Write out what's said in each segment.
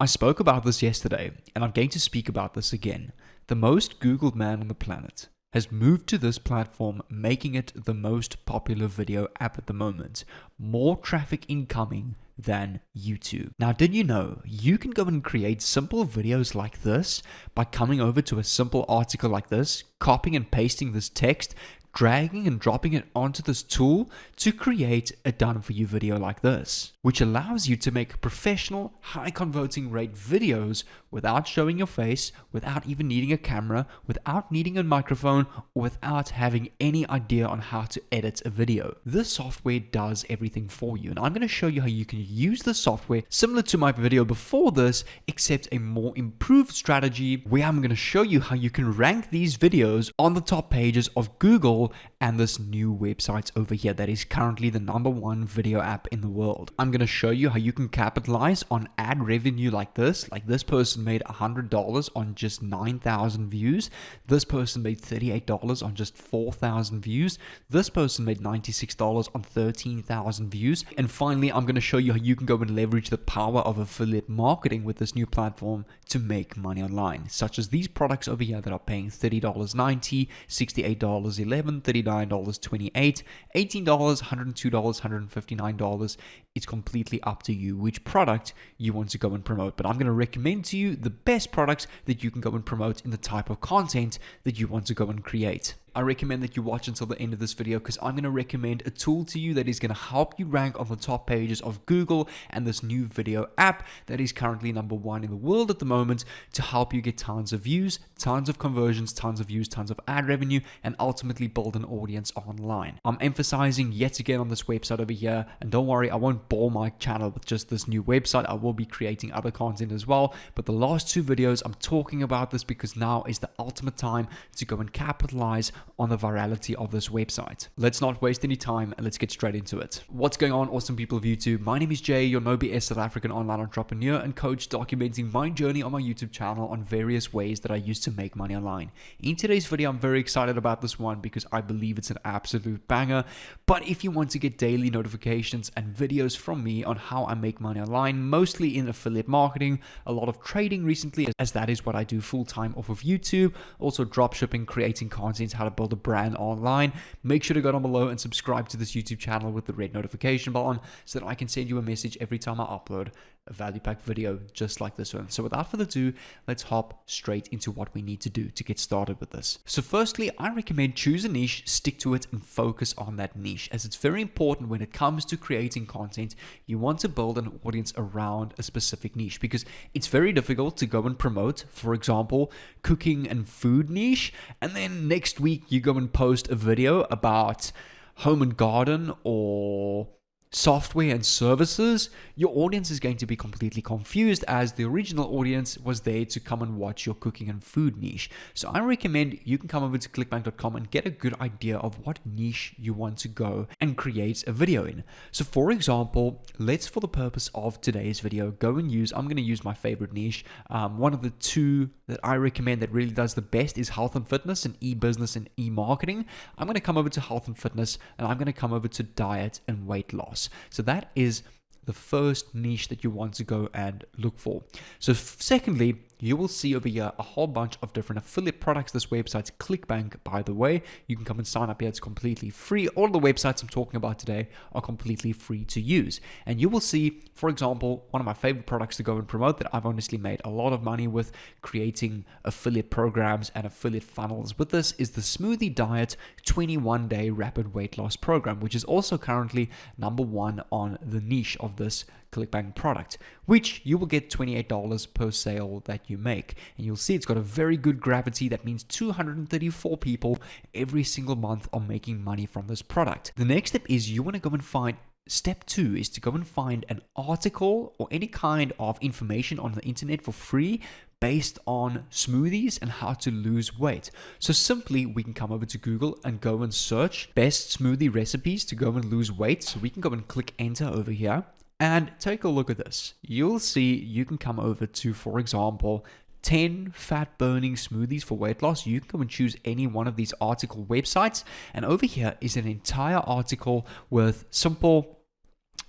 I spoke about this yesterday, and I'm going to speak about this again. The most Googled man on the planet has moved to this platform, making it the most popular video app at the moment. More traffic incoming than YouTube. Now, did you know you can go and create simple videos like this by coming over to a simple article like this, copying and pasting this text, dragging and dropping it onto this tool to create a done-for-you video like this, which allows you to make professional, high-converting rate videos without showing your face, without even needing a camera, without needing a microphone, or without having any idea on how to edit a video. This software does everything for you, and I'm going to show you how you can use the software similar to my video before this, except a more improved strategy where I'm going to show you how you can rank these videos on the top pages of Google and this new website over here that is currently the #1 video app in the world. I'm going to show you how you can capitalize on ad revenue like this. Like this person made $100 on just 9,000 views. This person made $38 on just 4,000 views. This person made $96 on 13,000 views. And finally, I'm going to show you how you can go and leverage the power of affiliate marketing with this new platform to make money online, such as these products over here that are paying $30.90, $68.11, $39.28, $18, $102, $159. It's completely up to you which product you want to go and promote. But I'm going to recommend to you the best products that you can go and promote in the type of content that you want to go and create. I recommend that you watch until the end of this video because I'm going to recommend a tool to you that is going to help you rank on the top pages of Google and this new video app that is currently #1 in the world at the moment to help you get tons of views, tons of conversions, tons of views, tons of ad revenue, and ultimately build an audience online. I'm emphasizing yet again on this website over here, and don't worry, I won't bore my channel with just this new website. I will be creating other content as well, but the last 2 videos I'm talking about this because now is the ultimate time to go and capitalize on the virality of this website. Let's not waste any time and let's get straight into it. What's going on, awesome people of YouTube? My name is Jay, your no BS South African online entrepreneur and coach, documenting my journey on my YouTube channel on various ways that I use to make money online. In today's video, I'm very excited about this one because I believe it's an absolute banger. But if you want to get daily notifications and videos from me on how I make money online, mostly in affiliate marketing, a lot of trading recently, as that is what I do full-time off of YouTube, also dropshipping, creating content, how to build a brand online, make sure to go down below and subscribe to this YouTube channel with the red notification button so that I can send you a message every time I upload a value packed video just like this one. So without further ado, let's hop straight into what we need to do to get started with this. So firstly, I recommend choose a niche, stick to it, and focus on that niche, as it's very important when it comes to creating content. You want to build an audience around a specific niche because it's very difficult to go and promote, for example, cooking and food niche, and then next week you go and post a video about home and garden or software and services. Your audience is going to be completely confused as the original audience was there to come and watch your cooking and food niche. So I recommend you can come over to clickbank.com and get a good idea of what niche you want to go and create a video in. So for example, let's, for the purpose of today's video, go and I'm going to use my favorite niche. One of the 2 that I recommend that really does the best is health and fitness and e-business and e-marketing. I'm going to come over to health and fitness, and I'm going to come over to diet and weight loss. So that is the first niche that you want to go and look for. So secondly, you will see over here a whole bunch of different affiliate products. This website's ClickBank, by the way. You can come and sign up here. It's completely free. All the websites I'm talking about today are completely free to use. And you will see, for example, one of my favorite products to go and promote that I've honestly made a lot of money with creating affiliate programs and affiliate funnels with this is the Smoothie Diet 21-day rapid weight loss program, which is also currently #1 on the niche of this ClickBank product, which you will get $28 per sale that you make. And you'll see it's got a very good gravity. That means 234 people every single month are making money from this product. The next step is you want to go and find Step 2 is to go and find an article or any kind of information on the internet for free based on smoothies and how to lose weight. So simply we can come over to Google and go and search best smoothie recipes to go and lose weight. So we can go and click enter over here. And take a look at this. You'll see you can come over to, for example, 10 fat burning smoothies for weight loss. You can go and choose any one of these article websites. And over here is an entire article with simple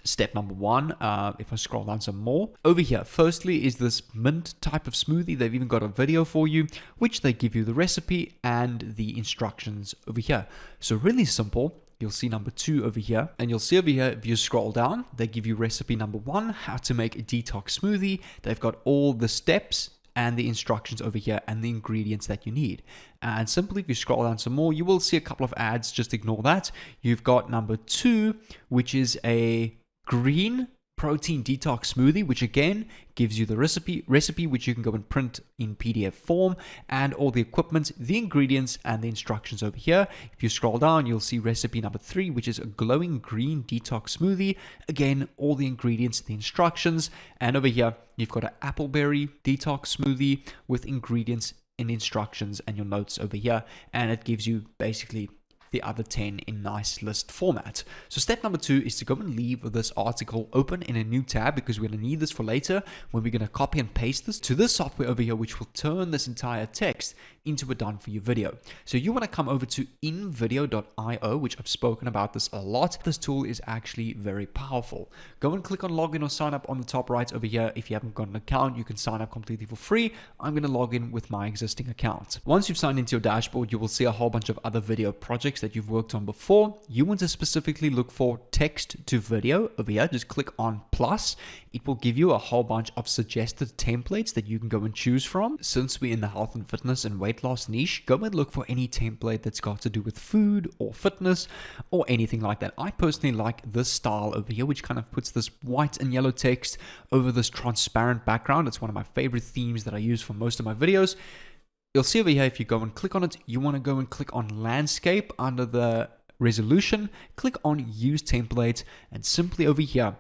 step number one. If I scroll down some more, over here, firstly is this mint type of smoothie. They've even got a video for you, which they give you the recipe and the instructions over here. So really simple. You'll see number 2 over here, and you'll see over here, if you scroll down, they give you recipe number 1, how to make a detox smoothie. They've got all the steps and the instructions over here and the ingredients that you need. And simply, if you scroll down some more, you will see a couple of ads. Just ignore that. You've got number 2, which is a green protein detox smoothie, which again gives you the recipe which you can go and print in PDF form, and all the equipment, the ingredients, and the instructions over here. If you scroll down, you'll see recipe number 3, which is a glowing green detox smoothie. Again, all the ingredients, the instructions, and over here you've got an appleberry detox smoothie with ingredients and instructions and your notes over here, and it gives you basically the other 10 in nice list format. So step number 2 is to go and leave this article open in a new tab, because we're going to need this for later when we're going to copy and paste this to this software over here, which will turn this entire text into a done for you video. So you want to come over to invideo.io, which I've spoken about this a lot. This tool is actually very powerful. Go and click on login or sign up on the top right over here. If you haven't got an account, you can sign up completely for free. I'm going to log in with my existing account. Once you've signed into your dashboard, you will see a whole bunch of other video projects that you've worked on before. You want to specifically look for text to video over here. Just click on plus. It will give you a whole bunch of suggested templates that you can go and choose from. Since we're in the health and fitness and weight loss niche, go and look for any template that's got to do with food or fitness or anything like that. I personally like this style over here, which kind of puts this white and yellow text over this transparent background. It's one of my favorite themes that I use for most of my videos. You'll see over here, if you go and click on it, you want to go and click on landscape under the resolution, click on use template, and simply over here,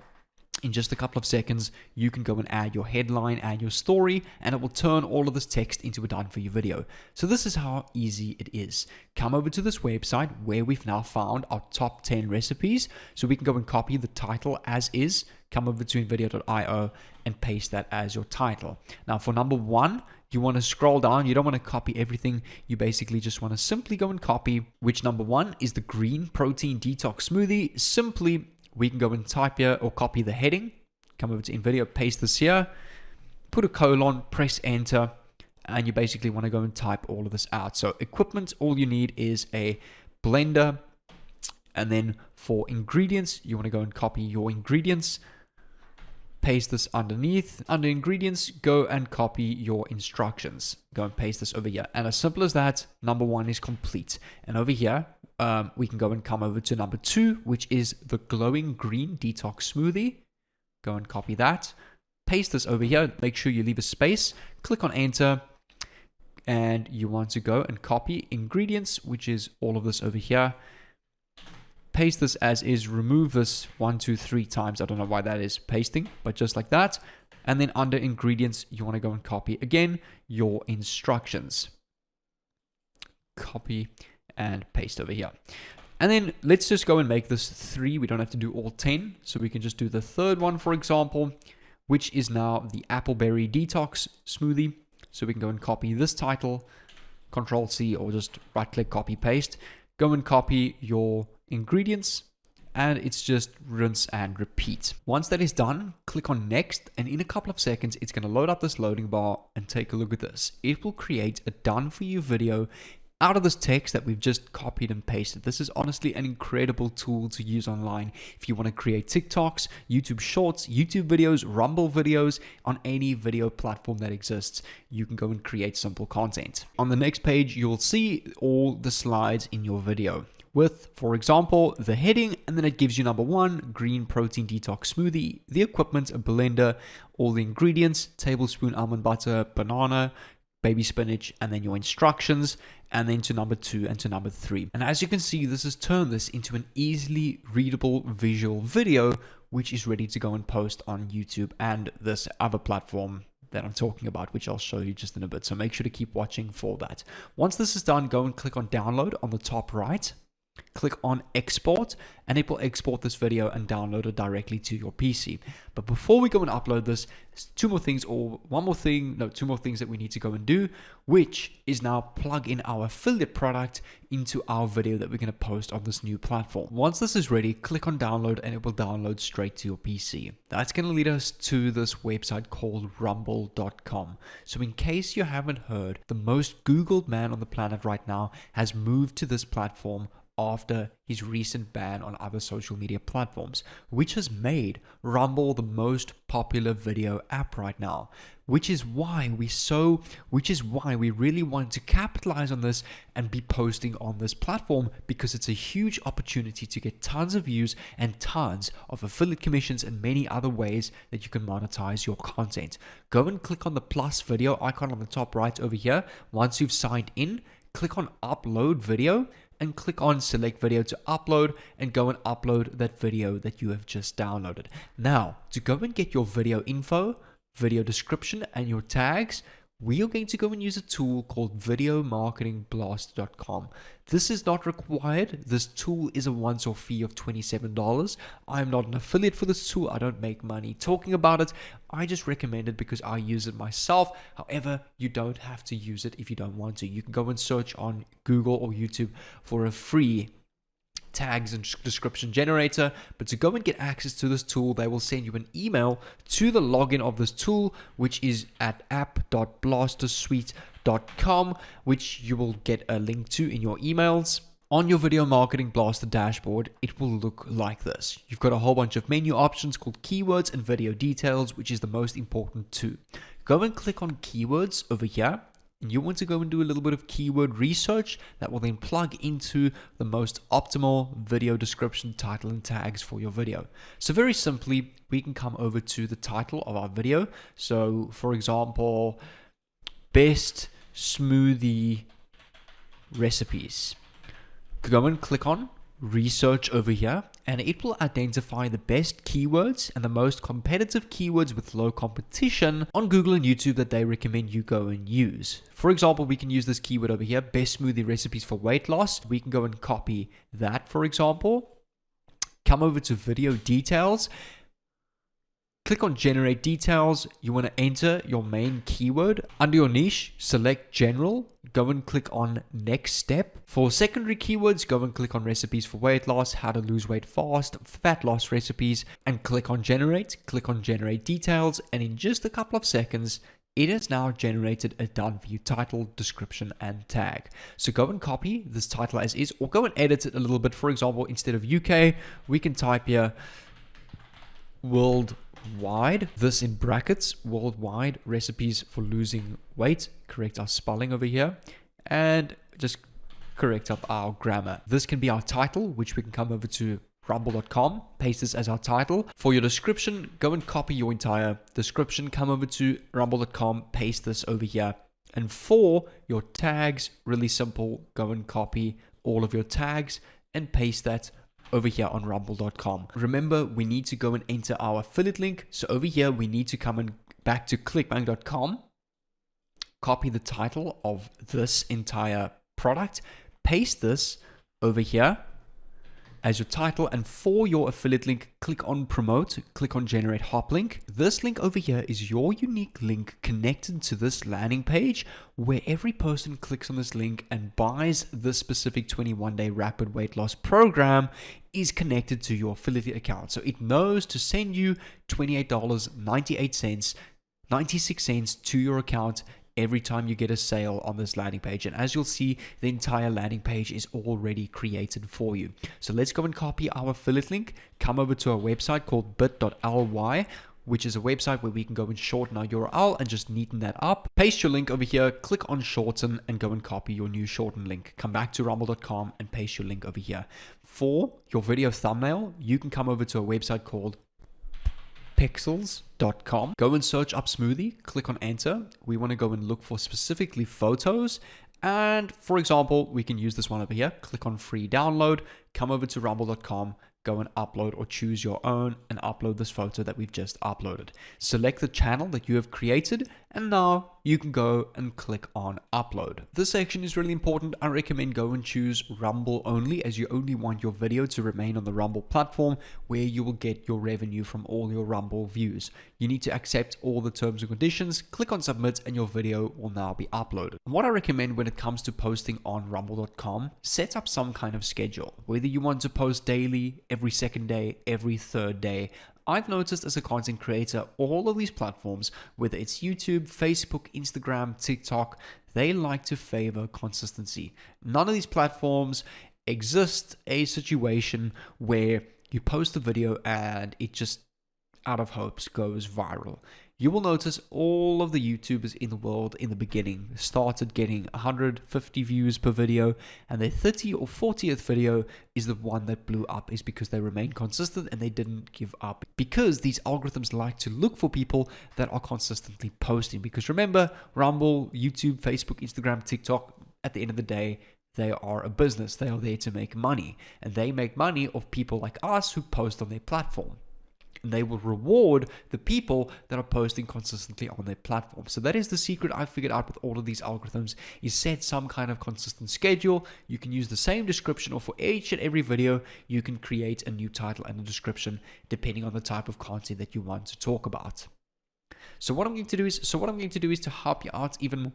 in just a couple of seconds, you can go and add your headline and your story, and it will turn all of this text into a done for you video. So this is how easy it is. Come over to this website where we've now found our top 10 recipes. So we can go and copy the title as is, come over to invideo.io and paste that as your title. Now for number 1, you want to scroll down. You don't want to copy everything. You basically just want to simply go and copy, which number 1 is the green protein detox smoothie. Simply, we can go and type here or copy the heading, come over to InVideo, paste this here, put a colon, press enter, and you basically want to go and type all of this out. So equipment, all you need is a blender, and then for ingredients, you want to go and copy your ingredients, paste this underneath. Under ingredients, go and copy your instructions. Go and paste this over here. And as simple as that, number 1 is complete. And over here, we can go and come over to number 2, which is the glowing green detox smoothie. Go and copy that. Paste this over here. Make sure you leave a space. Click on enter. And you want to go and copy ingredients, which is all of this over here. Paste this as is. Remove this 1, 2, 3 times. I don't know why that is pasting, but just like that. And then under ingredients, you want to go and copy again your instructions. Copy and paste over here. And then let's just go and make this 3. We don't have to do all 10. So we can just do the third one, for example, which is now the appleberry detox smoothie. So we can go and copy this title, Control C, or just right click, copy, paste. Go and copy your ingredients, and it's just rinse and repeat. Once that is done, click on next, and in a couple of seconds, it's going to load up this loading bar, and take a look at this. It will create a done for you video out of this text that we've just copied and pasted. This is honestly an incredible tool to use online if you want to create TikToks, YouTube Shorts, YouTube videos, Rumble videos, on any video platform that exists. You can go and create simple content. On the next page, you'll see all the slides in your video with, for example, the heading, and then it gives you number 1, green protein detox smoothie, the equipment, a blender, all the ingredients, tablespoon almond butter, banana, baby spinach, and then your instructions, and then to number 2 and to number 3. And as you can see, this has turned this into an easily readable visual video, which is ready to go and post on YouTube and this other platform that I'm talking about, which I'll show you just in a bit. So make sure to keep watching for that. Once this is done, go and click on download on the top right. click on export, and it will export this video and download it directly to your PC. But before we go and upload this, two more things that we need to go and do, which is now plug in our affiliate product into our video that we're going to post on this new platform. Once this is ready, click on download and it will download straight to your PC. That's going to lead us to this website called rumble.com. So in case you haven't heard, the most Googled man on the planet right now has moved to this platform after his recent ban on other social media platforms, which has made Rumble the most popular video app right now, which is why we really want to capitalize on this and be posting on this platform, because it's a huge opportunity to get tons of views and tons of affiliate commissions and many other ways that you can monetize your content. Go and click on the plus video icon on the top right over here. Once you've signed in, click on upload video and click on select video to upload, and go and upload that video that you have just downloaded. Now, to go and get your video info, video description, and your tags, we are going to go and use a tool called videomarketingblast.com. This is not required. This tool is a once-off fee of $27. I'm not an affiliate for this tool. I don't make money talking about it. I just recommend it because I use it myself. However, you don't have to use it if you don't want to. You can go and search on Google or YouTube for a free tags and description generator. But to go and get access to this tool, they will send you an email to the login of this tool, which is at app.blastersuite.com, which you will get a link to in your emails. On your Video Marketing Blaster dashboard, it will look like this. You've got a whole bunch of menu options called keywords and video details, which is the most important too. Go and click on keywords over here. And you want to go and do a little bit of keyword research that will then plug into the most optimal video description, title, and tags for your video. So very simply, we can come over to the title of our video. So for example, best smoothie recipes. Go and click on research over here, and it will identify the best keywords and the most competitive keywords with low competition on Google and YouTube that they recommend you go and use. For example, we can use this keyword over here, best smoothie recipes for weight loss. We can go and copy that, for example. Come over to video details. Click on generate details. You want to enter your main keyword. Under your niche, select general. Go and click on next step. For secondary keywords, go and click on recipes for weight loss, how to lose weight fast, fat loss recipes, and click on generate. Click on generate details, and in just a couple of seconds, it has now generated a done for you title, description, and tag. So go and copy this title as is, or go and edit it a little bit. For example, instead of UK, we can type here worldwide, this in brackets, worldwide recipes for losing weight. Correct our spelling over here, and just correct up our grammar. This can be our title, which we can come over to rumble.com, paste this as our title. For your description, go and copy your entire description, come over to rumble.com, paste this over here. And for your tags, really simple, go and copy all of your tags and paste that over here on rumble.com. Remember, we need to go and enter our affiliate link. So over here, we need to come and back to clickbank.com, copy the title of this entire product, paste this over here as your title, and for your affiliate link, click on promote, click on generate hop link. This link over here is your unique link connected to this landing page, where every person clicks on this link and buys this specific 21-day rapid weight loss program is connected to your affiliate account. So it knows to send you $28.98, 96 cents to your account every time you get a sale on this landing page. And as you'll see, the entire landing page is already created for you. So let's go and copy our affiliate link, come over to our website called bit.ly, which is a website where we can go and shorten our URL and just neaten that up. Paste your link over here, click on shorten, and go and copy your new shortened link. Come back to rumble.com and paste your link over here. For your video thumbnail, you can come over to a website called pixels.com. Go and search up Smoothie, click on enter. We want to go and look for specifically photos. And for example, we can use this one over here. Click on free download, come over to rumble.com, go and upload or choose your own and upload this photo that we've just uploaded. Select the channel that you have created And now you can go and click on upload. This section is really important. I recommend go and choose Rumble only, as you only want your video to remain on the Rumble platform, where you will get your revenue from all your Rumble views. You need to accept all the terms and conditions, click on submit, and your video will now be uploaded. And what I recommend when it comes to posting on rumble.com, set up some kind of schedule, whether you want to post daily, every second day, every third day. I've noticed as a content creator, all of these platforms, whether it's YouTube, Facebook, Instagram, TikTok, they like to favor consistency. None of these platforms exist a situation where you post a video and it just out of hopes goes viral. You will notice all of the YouTubers in the world in the beginning started getting 150 views per video, and their 30th or 40th video is the one that blew up, is because they remained consistent and they didn't give up. Because these algorithms like to look for people that are consistently posting. Because remember, Rumble, YouTube, Facebook, Instagram, TikTok, at the end of the day, they are a business. They are there to make money, and they make money of people like us who post on their platform. And they will reward the people that are posting consistently on their platform. So that is the secret I figured out with all of these algorithms, is set some kind of consistent schedule. You can use the same description, or for each and every video, you can create a new title and a description depending on the type of content that you want to talk about. So what I'm going to do is to help you out even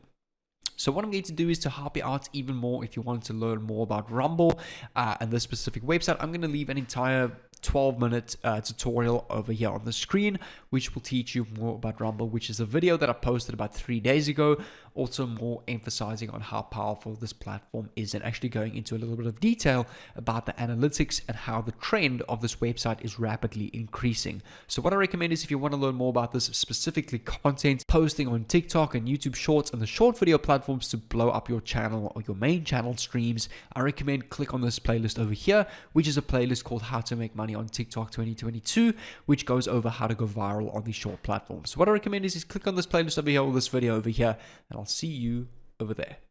more. If you want to learn more about Rumble and this specific website, I'm going to leave an entire 12-minute tutorial over here on the screen, which will teach you more about Rumble, which is a video that I posted about 3 days ago, also more emphasizing on how powerful this platform is, and actually going into a little bit of detail about the analytics and how the trend of this website is rapidly increasing. So what I recommend is, if you want to learn more about this, specifically content posting on TikTok and YouTube Shorts and the short video platforms to blow up your channel or your main channel streams, I recommend click on this playlist over here, which is a playlist called How to Make Money on TikTok 2022, which goes over how to go viral on these short platforms. So what I recommend is click on this playlist over here, or this video over here, and I'll see you over there.